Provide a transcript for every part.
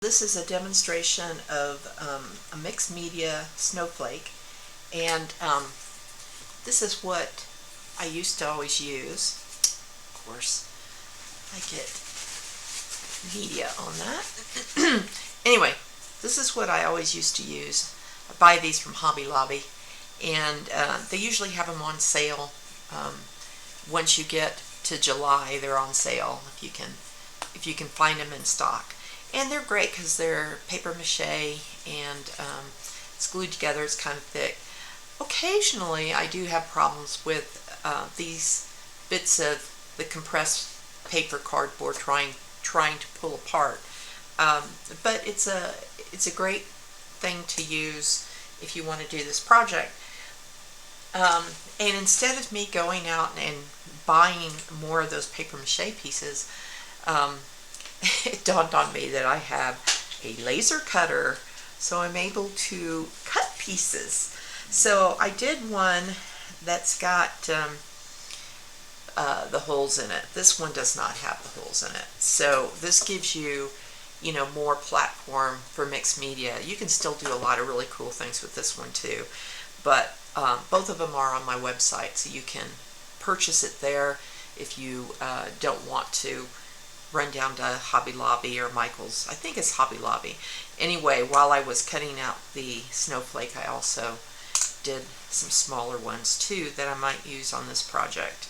This is a demonstration of a mixed media snowflake, and this is what I used to always use. Of course, I get media on that. Anyway, this is what I always used to use. I buy these from Hobby Lobby, and they usually have them on sale. Once you get to July, they're on sale if you can find them in stock. And they're great because they're paper mache and it's glued together. It's kind of thick. Occasionally I do have problems with these bits of the compressed paper cardboard trying to pull apart. But it's a great thing to use if you want to do this project. And instead of me going out and buying more of those paper mache pieces, it dawned on me that I have a laser cutter, so I'm able to cut pieces. So I did one that's got the holes in it. This one does not have the holes in it. So this gives you, more platform for mixed media. You can still do a lot of really cool things with this one too. But both of them are on my website, so you can purchase it there if you don't want to run down to Hobby Lobby or Michael's. I think it's Hobby Lobby. Anyway, while I was cutting out the snowflake, I also did some smaller ones too that I might use on this project.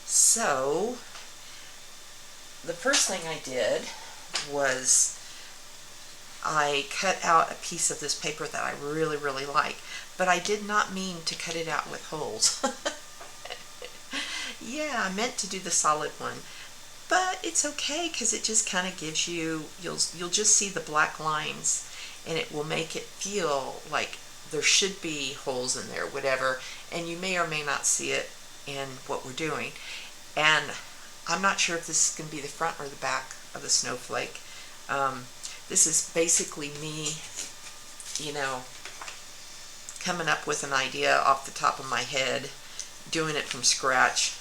So the first thing I did was I cut out a piece of this paper that I really, really like, but I did not mean to cut it out with holes. Yeah, I meant to do the solid one, but it's okay because it just kind of gives you, you'll just see the black lines, and it will make it feel like there should be holes in there, whatever, and you may or may not see it in what we're doing. And I'm not sure if this is going to be the front or the back of the snowflake. This is basically me, coming up with an idea off the top of my head, doing it from scratch.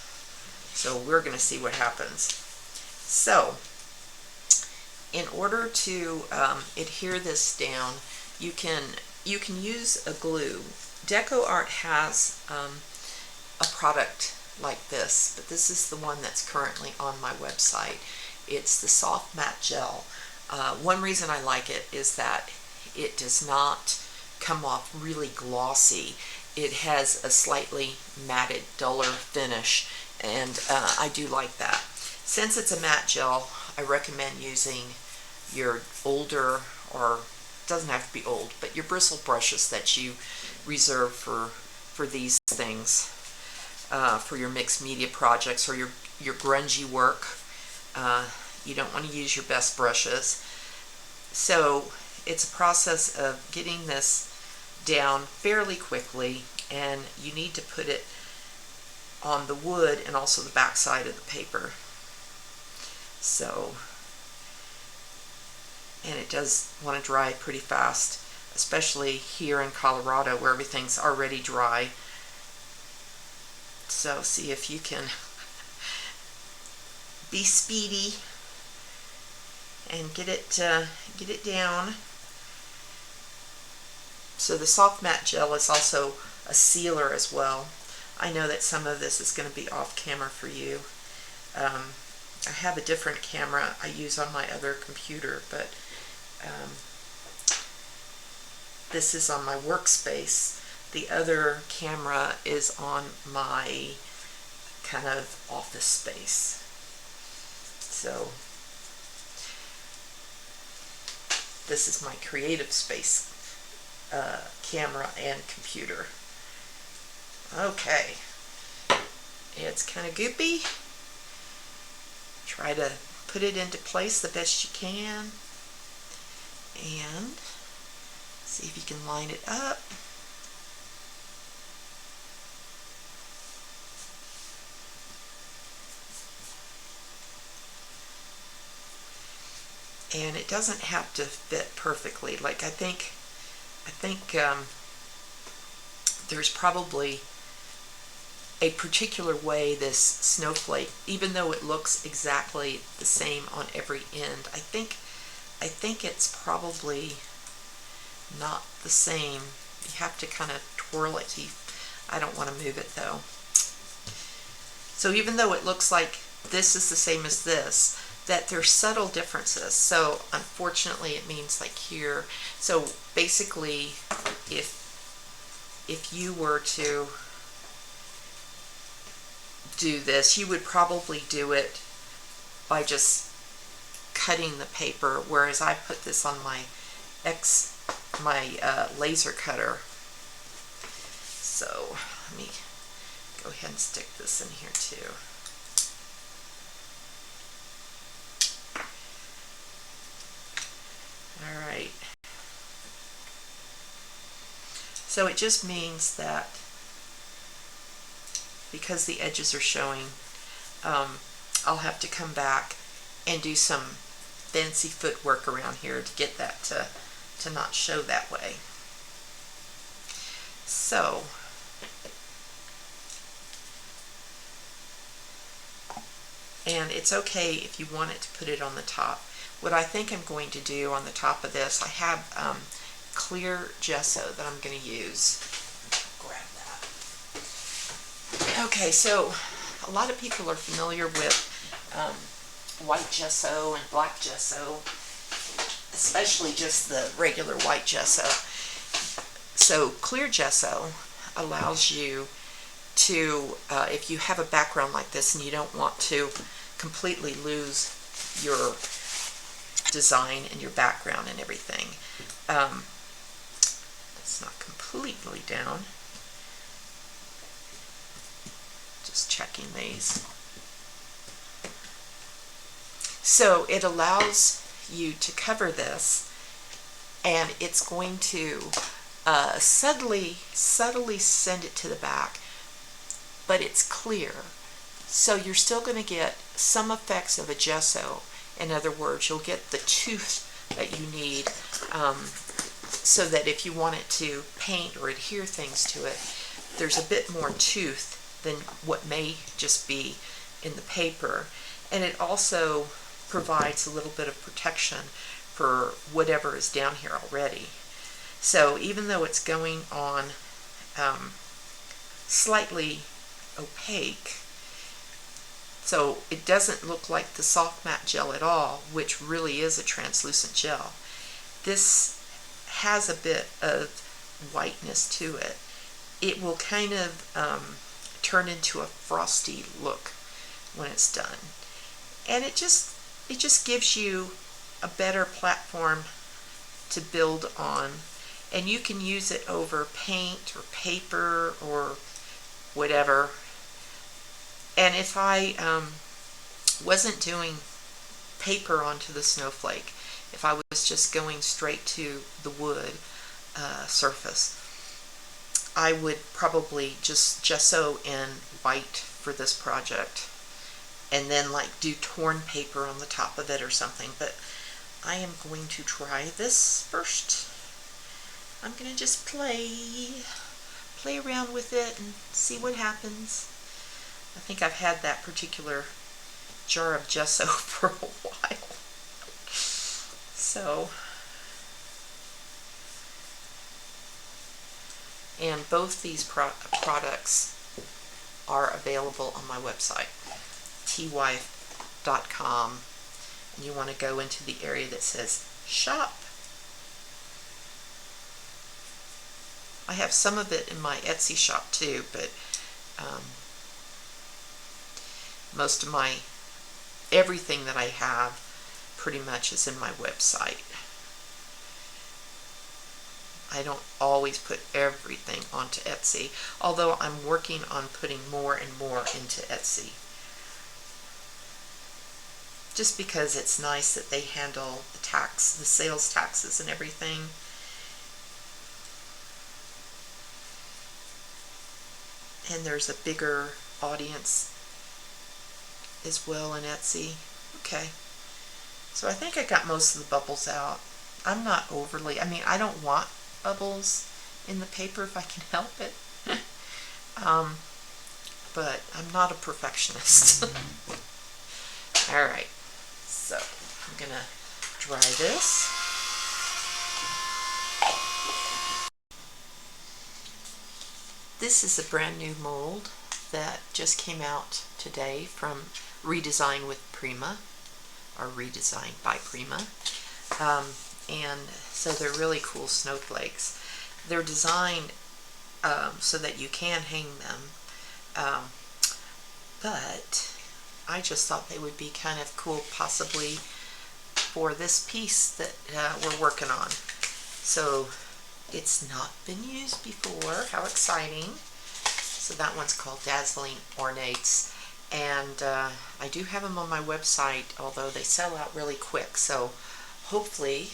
So we're going to see what happens. So in order to adhere this down, you can use a glue. DecoArt has a product like this, but this is the one that's currently on my website. It's the soft matte gel. One reason I like it is that it does not come off really glossy. It has a slightly matted, duller finish, and I do like that. Since it's a matte gel, I recommend using your older, or it doesn't have to be old, but your bristle brushes that you reserve for these things, for your mixed media projects or your grungy work. You don't want to use your best brushes. So it's a process of getting this down fairly quickly, and you need to put it on the wood and also the back side of the paper. So, and it does want to dry pretty fast, especially here in Colorado where everything's already dry. So see if you can be speedy and get it down. So the soft matte gel is also a sealer as well. I know that some of this is going to be off camera for you. I have a different camera I use on my other computer, but this is on my workspace. The other camera is on my kind of office space. So this is my creative space camera and computer. Okay, it's kind of goopy. Try to put it into place the best you can, and see if you can line it up. And it doesn't have to fit perfectly. Like I think there's probably a particular way this snowflake, even though it looks exactly the same on every end, I think it's probably not the same. You have to kind of twirl it. I don't want to move it though. So even though it looks like this is the same as this, that there's subtle differences. So unfortunately it means like here. So basically if you were to do this, you would probably do it by just cutting the paper, whereas I put this on my laser cutter. So let me go ahead and stick this in here too. All right. So it just means that because the edges are showing, I'll have to come back and do some fancy footwork around here to get that to not show that way. So and it's okay if you want it to put it on the top. What I think I'm going to do on the top of this, I have clear gesso that I'm going to use. Grab that. Okay, so a lot of people are familiar with white gesso and black gesso, especially just the regular white gesso. So clear gesso allows you to, if you have a background like this and you don't want to completely lose your design and your background and everything. It's not completely down. Just checking these. So it allows you to cover this, and it's going to subtly send it to the back, but it's clear. So you're still going to get some effects of a gesso. In other words, you'll get the tooth that you need, so that if you want it to paint or adhere things to it, there's a bit more tooth than what may just be in the paper. And it also provides a little bit of protection for whatever is down here already. So even though it's going on slightly opaque, so it doesn't look like the soft matte gel at all, which really is a translucent gel. This has a bit of whiteness to it. It will kind of turn into a frosty look when it's done. And it just gives you a better platform to build on. And you can use it over paint or paper or whatever. And if I wasn't doing paper onto the snowflake, if I was just going straight to the wood surface, I would probably just gesso in white for this project and then like do torn paper on the top of it or something. But I am going to try this first. I'm going to just play around with it and see what happens. I think I've had that particular jar of gesso for a while. So, and both these products are available on my website, twife.com, and you want to go into the area that says shop. I have some of it in my Etsy shop too, but most of everything that I have pretty much is in my website. I don't always put everything onto Etsy, although I'm working on putting more and more into Etsy. Just because it's nice that they handle the sales taxes and everything. And there's a bigger audience as well in Etsy. Okay. So I think I got most of the bubbles out. I'm not overly, I don't want bubbles in the paper if I can help it. but I'm not a perfectionist. Alright, so I'm gonna dry this. This is a brand new mold that just came out today from Redesign with Prima, or redesigned by Prima. And so they're really cool snowflakes. They're designed so that you can hang them, but I just thought they would be kind of cool possibly for this piece that we're working on. So it's not been used before. How exciting. So that one's called Dazzling Ornates, and I do have them on my website, although they sell out really quick, so hopefully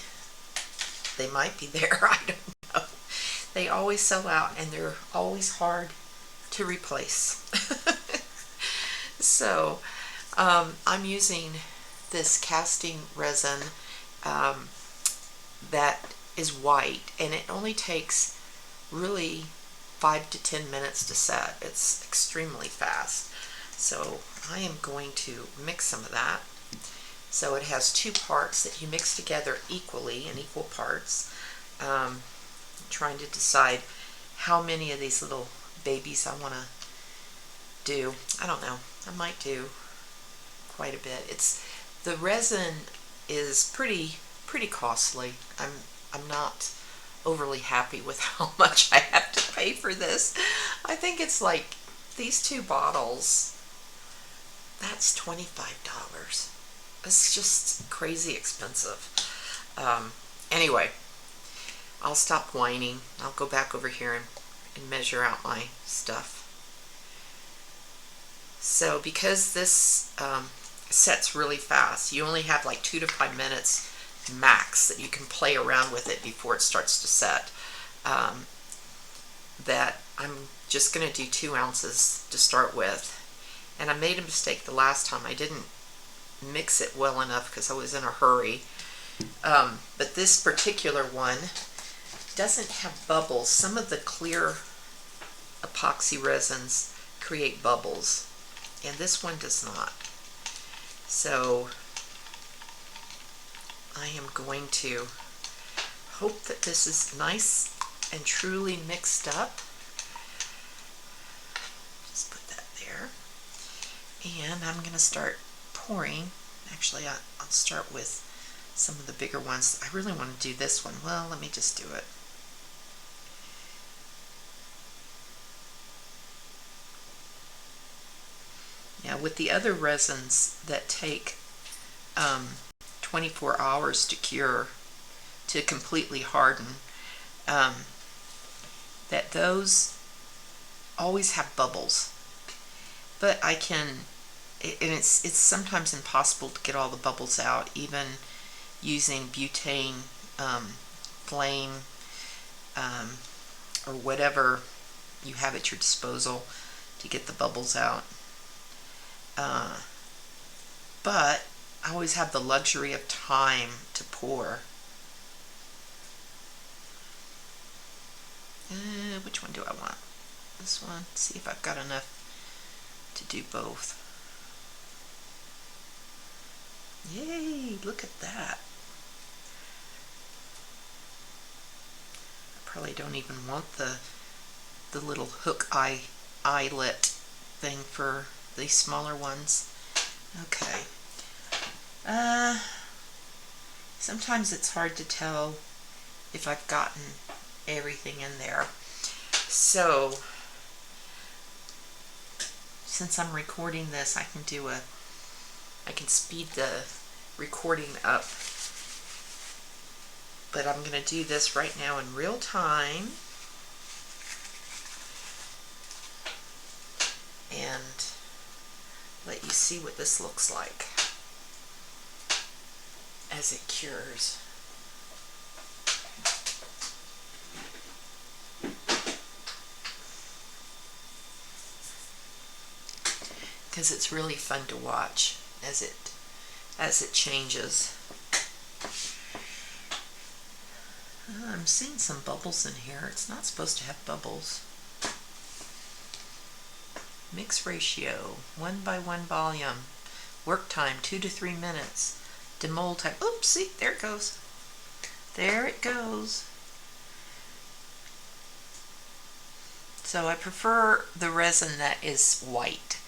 they might be there. I don't know. They always sell out and they're always hard to replace. So I'm using this casting resin that is white, and it only takes really 5 to 10 minutes to set. It's extremely fast. So I am going to mix some of that. So it has 2 parts that you mix together equally in equal parts. I'm trying to decide how many of these little babies I want to do. I don't know. I might do quite a bit. The resin is pretty costly. I'm not overly happy with how much I have to pay for this. I think it's like these 2 bottles, that's $25. It's just crazy expensive. Anyway, I'll stop whining. I'll go back over here and measure out my stuff. So because this sets really fast, you only have like 2 to 5 minutes max that you can play around with it before it starts to set. That I'm just going to do 2 ounces to start with. And I made a mistake the last time. I didn't mix it well enough because I was in a hurry. But this particular one doesn't have bubbles. Some of the clear epoxy resins create bubbles, and this one does not. So I am going to hope that this is nice and truly mixed up. Just put that there. And I'm going to start pouring. Actually, I'll start with some of the bigger ones. I really want to do this one. Well, let me just do it. Now, with the other resins that take 24 hours to cure, to completely harden, that those always have bubbles. But I can, and it's sometimes impossible to get all the bubbles out, even using butane flame or whatever you have at your disposal to get the bubbles out. But I always have the luxury of time to pour. Which one do I want? This one. See if I've got enough to do both. Yay! Look at that. I probably don't even want the little hook eyelet thing for these smaller ones. Okay. Sometimes it's hard to tell if I've gotten everything in there. So, since I'm recording this, I can speed the recording up. But I'm going to do this right now in real time. And let you see what this looks like as it cures. Because it's really fun to watch as it changes. I'm seeing some bubbles in here. It's not supposed to have bubbles. Mix ratio, 1:1 volume. Work time, 2 to 3 minutes. Demold time, oops, see, there it goes. There it goes. So I prefer the resin that is white.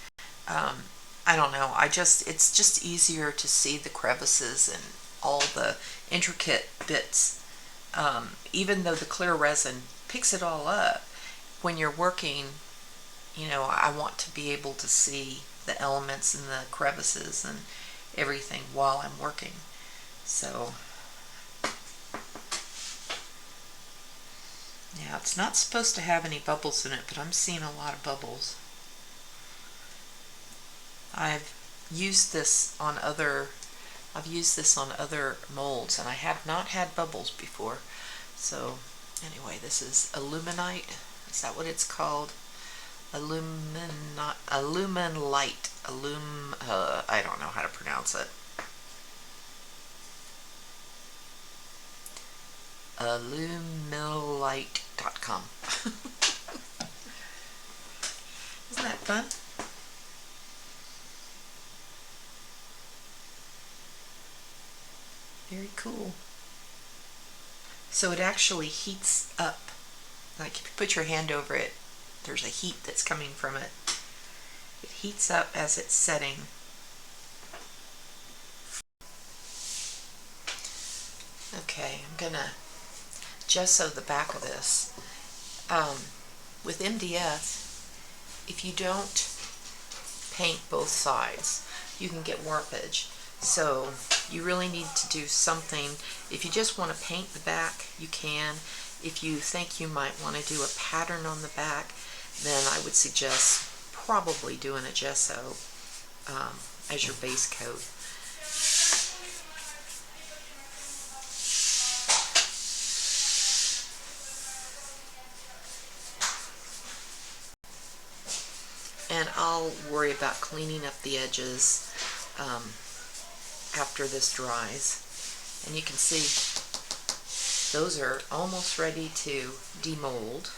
I don't know, it's just easier to see the crevices and all the intricate bits. Even though the clear resin picks it all up, when you're working, you know, I want to be able to see the elements and the crevices and everything while I'm working. So yeah, it's not supposed to have any bubbles in it, but I'm seeing a lot of bubbles. I've used this on other molds, and I have not had bubbles before. So anyway, this is aluminite. Is that what it's called? Aluminite. I don't know how to pronounce it. Alumilite.com. Isn't that fun? Very cool. So it actually heats up. Like if you put your hand over it, there's a heat that's coming from it. It heats up as it's setting. Okay, I'm gonna gesso the back of this. With MDF, if you don't paint both sides, you can get warpage. So you really need to do something. If you just want to paint the back, you can. If you think you might want to do a pattern on the back, then I would suggest probably doing a gesso as your base coat. And I'll worry about cleaning up the edges after this dries. And you can see those are almost ready to demold.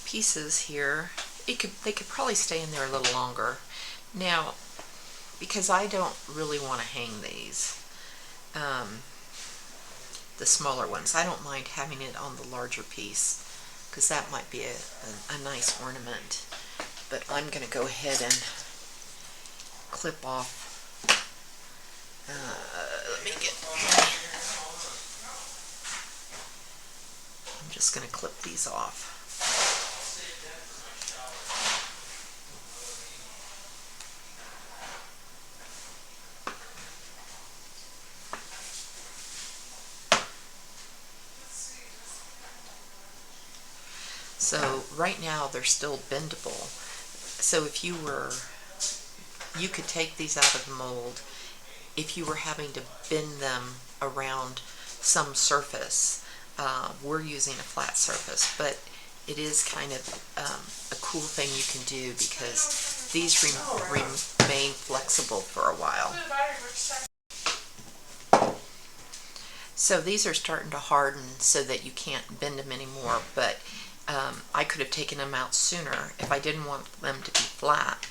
Pieces here, they could probably stay in there a little longer. Now, because I don't really want to hang these, the smaller ones, I don't mind having it on the larger piece because that might be a nice ornament. But I'm going to go ahead and clip off. Let me get. I'm just going to clip these off. So right now they're still bendable. So if you could take these out of the mold if you were having to bend them around some surface. We're using a flat surface, but it is kind of a cool thing you can do because these remain flexible for a while. So these are starting to harden so that you can't bend them anymore, but I could have taken them out sooner if I didn't want them to be flat,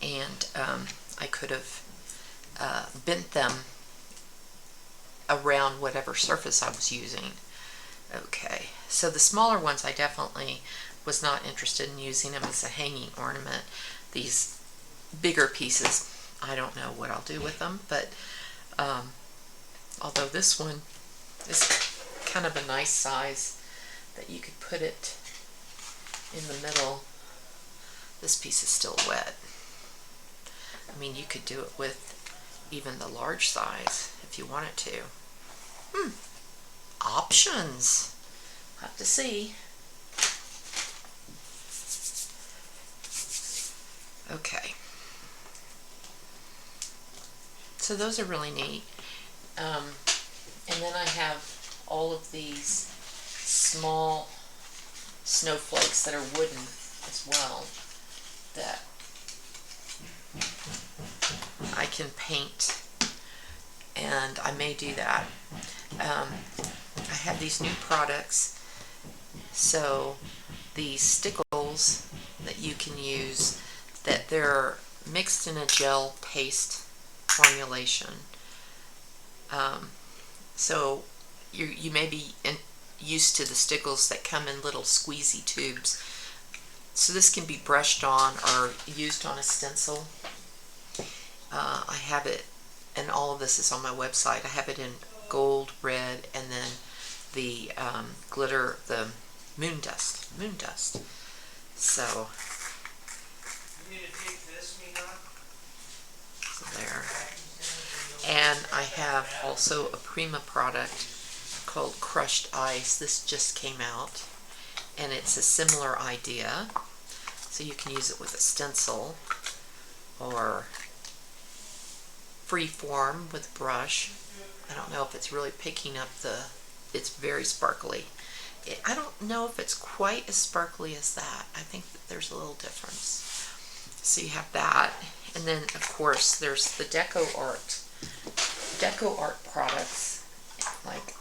and I could have bent them around whatever surface I was using. Okay, so the smaller ones I definitely was not interested in using them as a hanging ornament. These bigger pieces, I don't know what I'll do with them, but although this one is kind of a nice size that you could put it in the middle. This piece is still wet. I mean, you could do it with even the large size if you wanted to. Options. Have to see. Okay. So those are really neat. And then I have all of these small snowflakes that are wooden as well that I can paint, and I may do that. I have these new products, so these stickles that you can use, that they're mixed in a gel paste formulation. So you may be used to the stickles that come in little squeezy tubes. So this can be brushed on or used on a stencil. I have it, and all of this is on my website. I have it in gold, red, and then the glitter, the moon dust. So there. And I have also a Prima product called Crushed Ice. This just came out, and it's a similar idea. So you can use it with a stencil or free form with a brush. I don't know if it's really picking up it's very sparkly. I don't know if it's quite as sparkly as that. I think that there's a little difference. So you have that, and then of course there's the deco art products like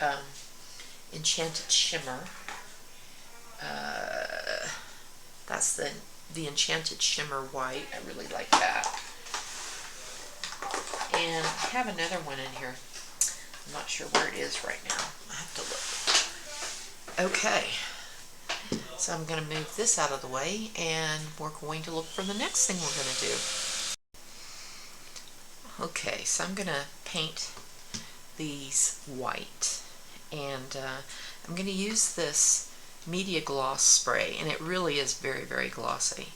Enchanted Shimmer. That's the Enchanted Shimmer White. I really like that. And I have another one in here. I'm not sure where it is right now. I have to look. Okay. So I'm going to move this out of the way, and we're going to look for the next thing we're going to do. Okay, so I'm going to paint these white, and I'm going to use this Media Gloss spray, and it really is very, very glossy.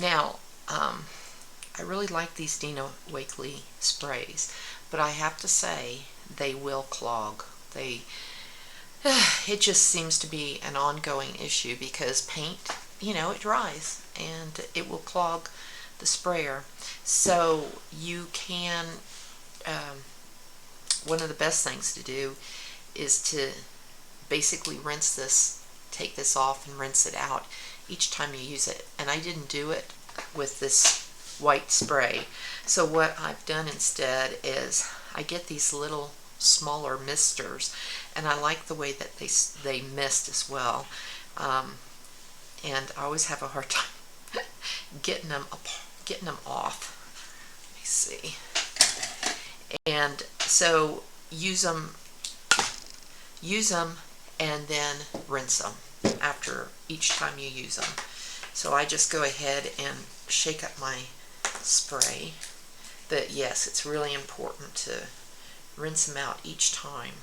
Now, I really like these Dina Wakley sprays, but I have to say they will clog. It just seems to be an ongoing issue because paint, it dries and it will clog the sprayer. So you can, one of the best things to do is to basically rinse this, take this off and rinse it out each time you use it. And I didn't do it with this white spray. So what I've done instead is I get these little smaller misters, and I like the way that they mist as well. And I always have a hard time getting them off. Let me see. And so use them and then rinse them after each time you use them. So I just go ahead and shake up my spray. But yes, it's really important to rinse them out each time.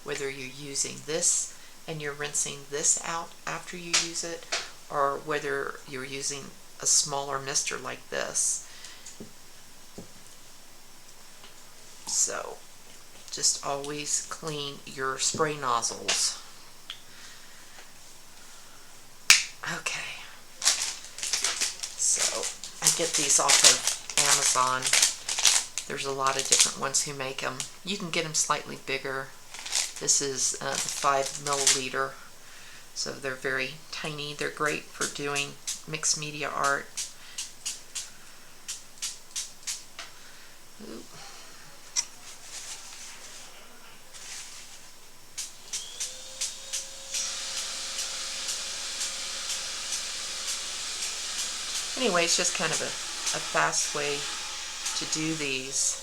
Whether you're using this and you're rinsing this out after you use it, or whether you're using a smaller mister like this. So just always clean your spray nozzles. Okay, so I get these off of Amazon. There's a lot of different ones who make them. You can get them slightly bigger. This is the 5 milliliter, so they're very tiny. They're great for doing mixed media art. Ooh. Anyway, it's just kind of a fast way to do these.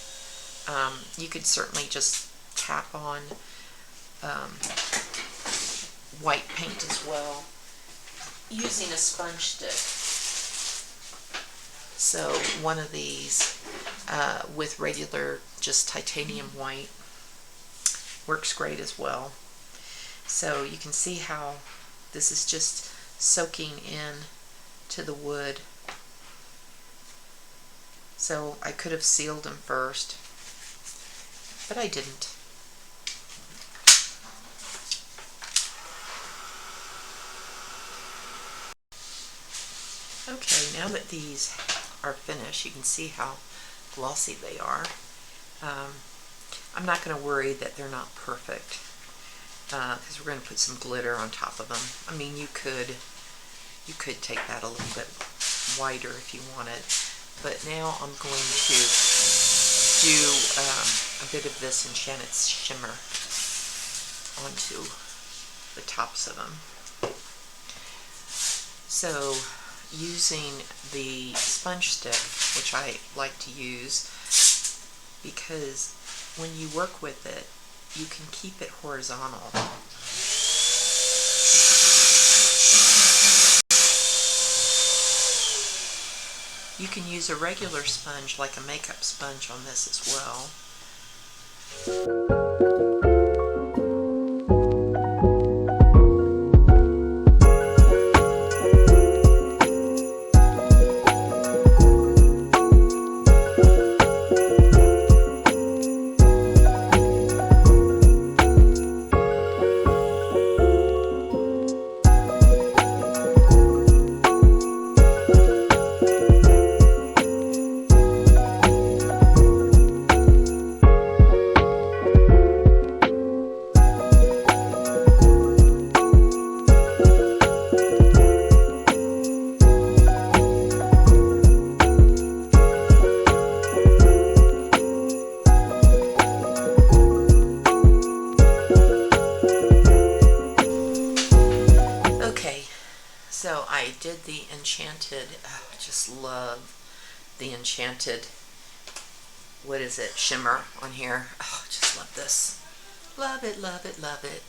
You could certainly just tap on white paint as well using a sponge stick. So one of these with regular just titanium white works great as well. So you can see how this is just soaking in to the wood. So I could have sealed them first, but I didn't. Okay, now that these are finished, you can see how glossy they are. I'm not going to worry that they're not perfect, because we're going to put some glitter on top of them. I mean, you could take that a little bit wider if you wanted, but now I'm going to do a bit of this enchanted shimmer onto the tops of them. So using the sponge stick, which I like to use, because when you work with it, you can keep it horizontal. You can use a regular sponge, like a makeup sponge, on this as well. So I did the enchanted, I just love the enchanted, what is it, shimmer on here. Oh, just love this. Love it, love it, love it.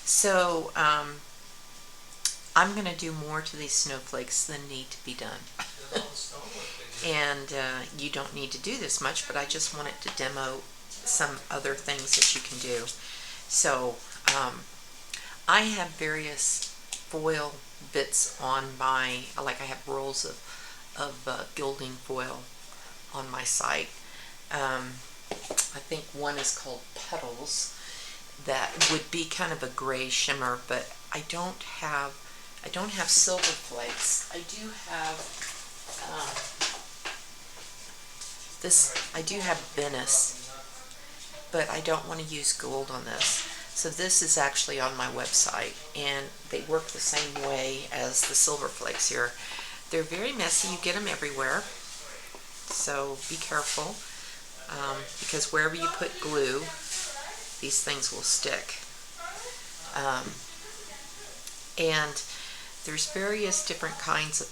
So I'm going to do more to these snowflakes than need to be done. And you don't need to do this much, but I just wanted to demo some other things that you can do. So I have various foil bits on my, like I have rolls of gilding foil on my site. I think one is called Petals, that would be kind of a gray shimmer, but I don't have silver flakes. I do have I do have Venice, but I don't want to use gold on this. So this is actually on my website, and they work the same way as the silver flakes here. They're very messy. You get them everywhere, so be careful, because wherever you put glue, these things will stick. And there's various different kinds of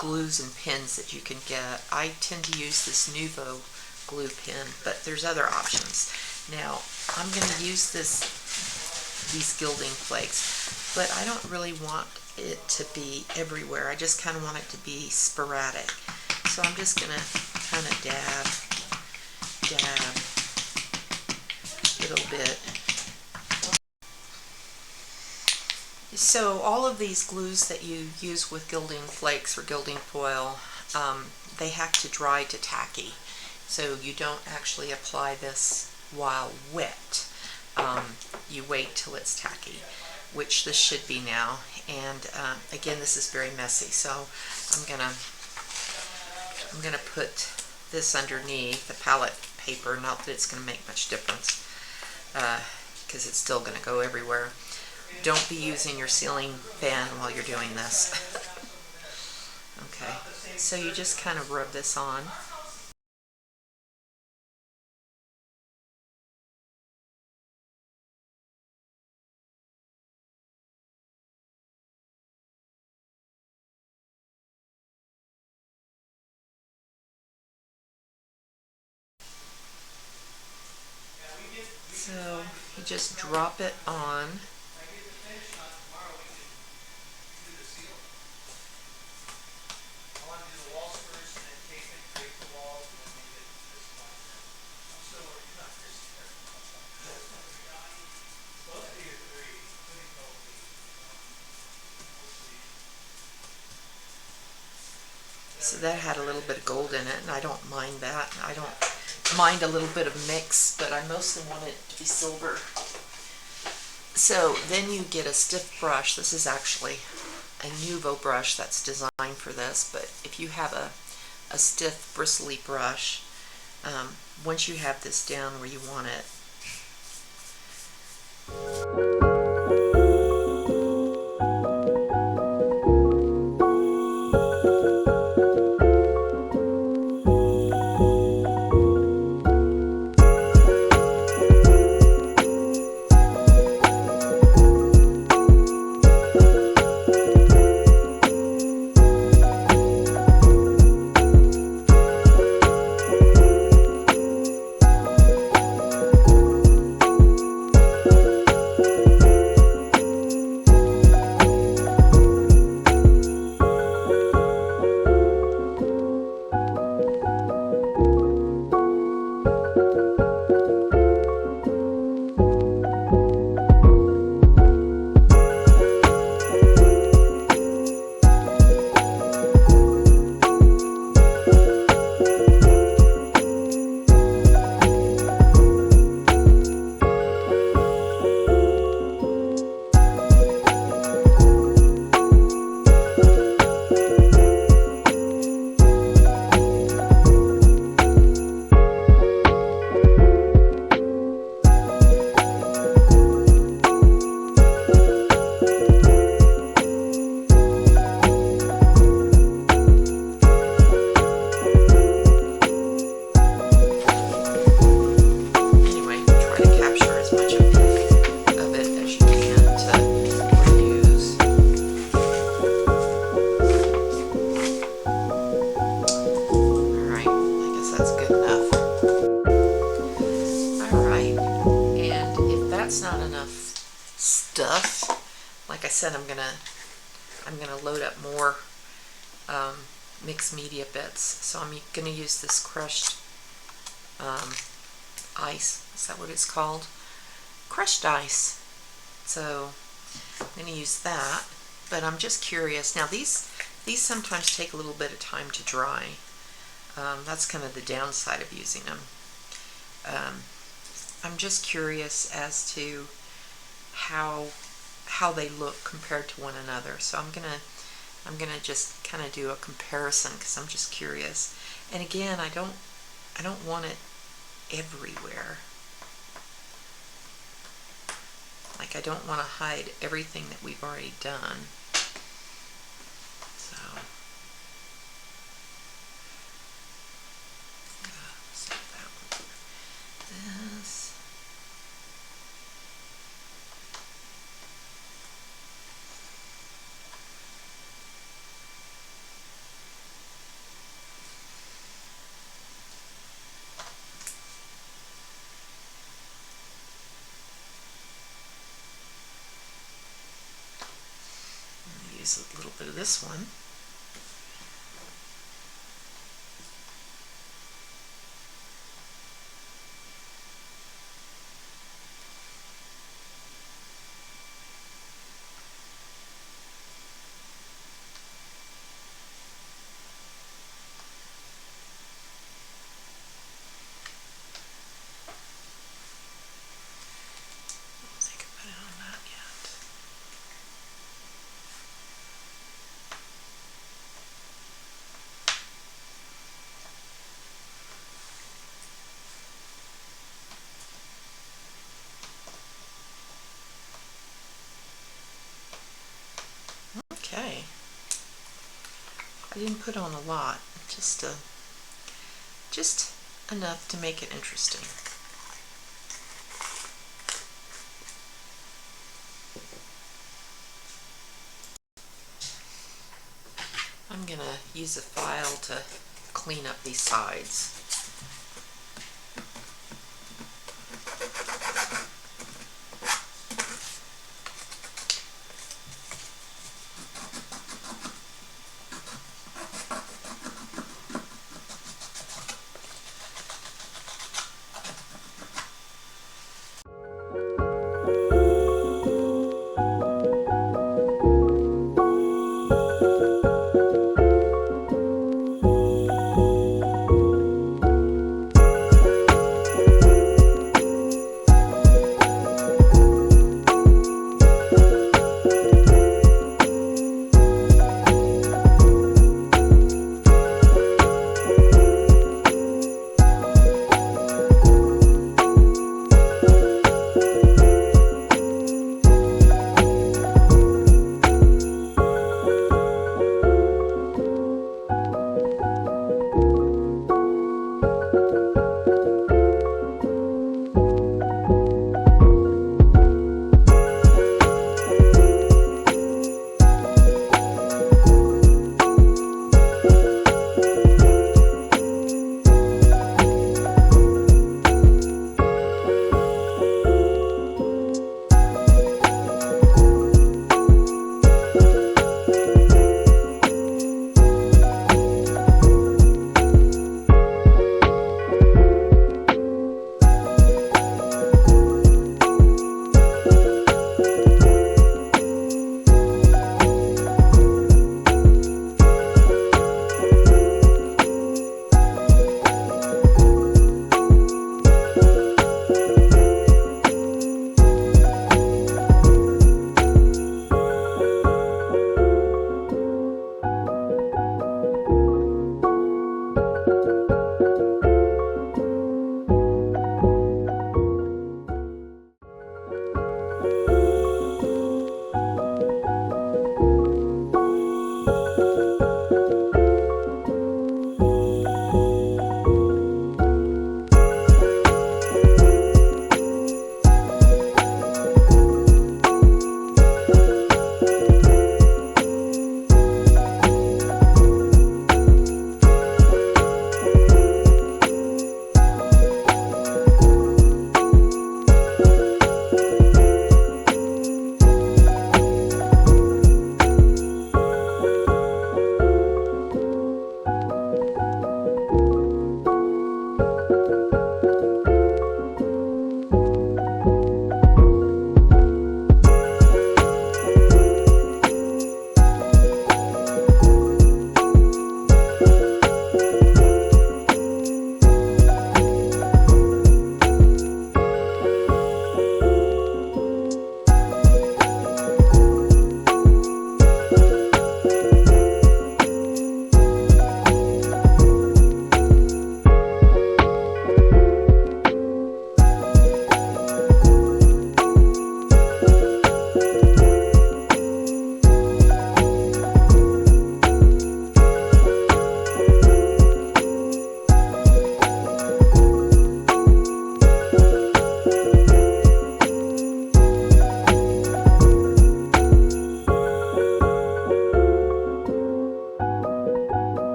glues and pins that you can get. I tend to use this Nuvo glue pin, but there's other options. Now, I'm going to use these gilding flakes, but I don't really want it to be everywhere. I just kind of want it to be sporadic. So I'm just going to kind of dab a little bit. So all of these glues that you use with gilding flakes or gilding foil, they have to dry to tacky. So you don't actually apply this while wet. You wait till it's tacky, which this should be now. And again, this is very messy, so I'm gonna put this underneath the palette paper. Not that it's gonna make much difference, because it's still gonna go everywhere. Don't be using your ceiling fan while you're doing this. Okay, so you just kind of rub this on. So you just drop it on. So that had a little bit of gold in it, and I don't mind that. I don't mind a little bit of mix, but I mostly want it to be silver. So then you get a stiff brush. This is actually a Nuvo brush that's designed for this, but if you have a stiff bristly brush, once you have this down where you want it. Like I said, I'm gonna load up more mixed media bits. So I'm gonna use this crushed ice. Is that what it's called? Crushed ice. So I'm gonna use that. But I'm just curious. Now these sometimes take a little bit of time to dry. That's kind of the downside of using them. I'm just curious as to how they look compared to one another. So I'm gonna just kind of do a comparison because I'm just curious. And again, I don't want it everywhere. Like I don't want to hide everything that we've already done. So save that one. This. Use a little bit of this one. Okay, I didn't put on a lot, just enough to make it interesting. I'm gonna use a file to clean up these sides.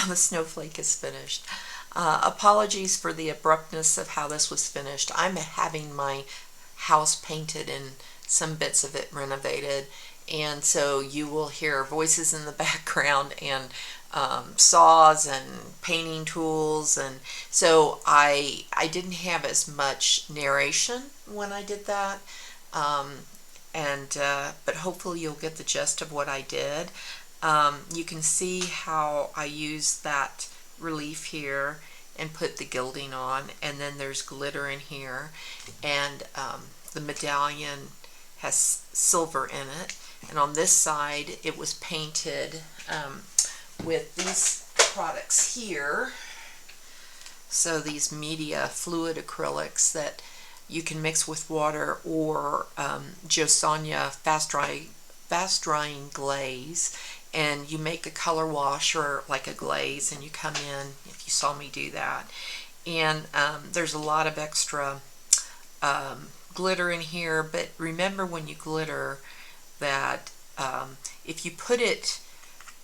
now the snowflake is finished. Apologies for the abruptness of how this was finished. I'm having my house painted and some bits of it renovated, and so you will hear voices in the background and saws and painting tools, and so I didn't have as much narration when I did that, but hopefully you'll get the gist of what I did. You can see how I used that relief here and put the gilding on, and then there's glitter in here, and the medallion has silver in it, and on this side it was painted with these products here. So these media fluid acrylics that you can mix with water, or Josanya fast drying glaze, and you make a color wash or like a glaze, and you come in, if you saw me do that. And there's a lot of extra glitter in here, but remember when you glitter that if you put it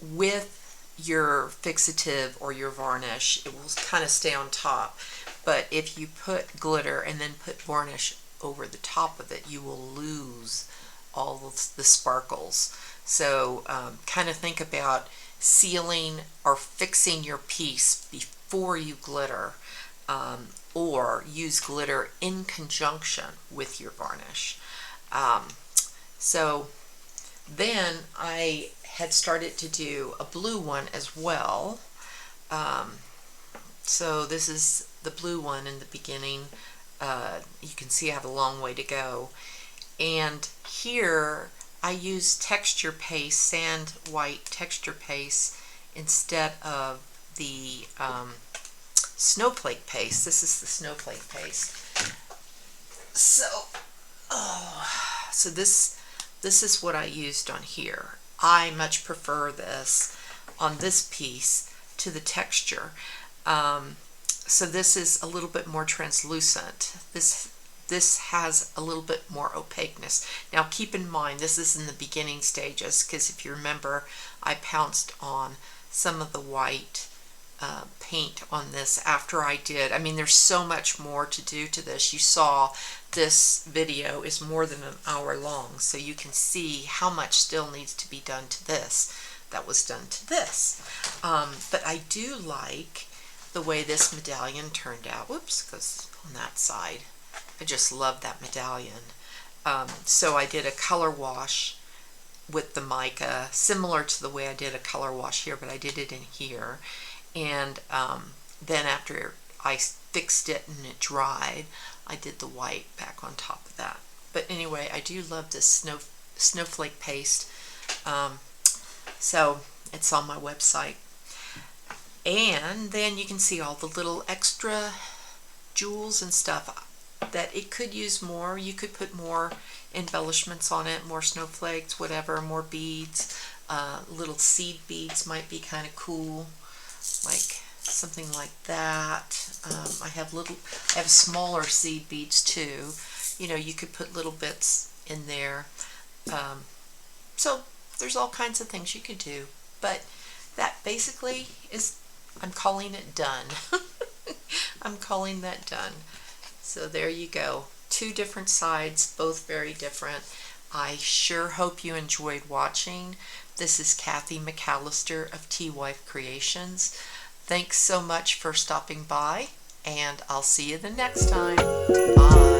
with your fixative or your varnish, it will kind of stay on top. But if you put glitter and then put varnish over the top of it, you will lose all the sparkles. So kind of think about sealing or fixing your piece before you glitter, or use glitter in conjunction with your varnish. So then I had started to do a blue one as well. So this is the blue one in the beginning. You can see I have a long way to go. And here I use texture paste, sand white texture paste, instead of the snowflake paste. This is the snowflake paste. So this is what I used on here. I much prefer this on this piece to the texture. So this is a little bit more translucent. This has a little bit more opaqueness. Now keep in mind, this is in the beginning stages, because if you remember, I pounced on some of the white paint on this after I did. I mean, there's so much more to do to this. You saw this video is more than an hour long, so you can see how much still needs to be done to this that was done to this. But I do like the way this medallion turned out. Whoops, goes on that side. I just love that medallion. So I did a color wash with the mica, similar to the way I did a color wash here, but I did it in here. And then after I fixed it and it dried, I did the white back on top of that. But anyway, I do love this snowflake paste. So it's on my website. And then you can see all the little extra jewels and stuff that it could use more. You could put more embellishments on it, more snowflakes, whatever, more beads. Little seed beads might be kind of cool, like something like that. I have smaller seed beads too. You know, you could put little bits in there. So there's all kinds of things you could do, but that basically is, I'm calling it done. I'm calling that done. So there you go. Two different sides, both very different. I sure hope you enjoyed watching. This is Kathy McAllister of T-Wife Creations. Thanks so much for stopping by, and I'll see you the next time. Bye.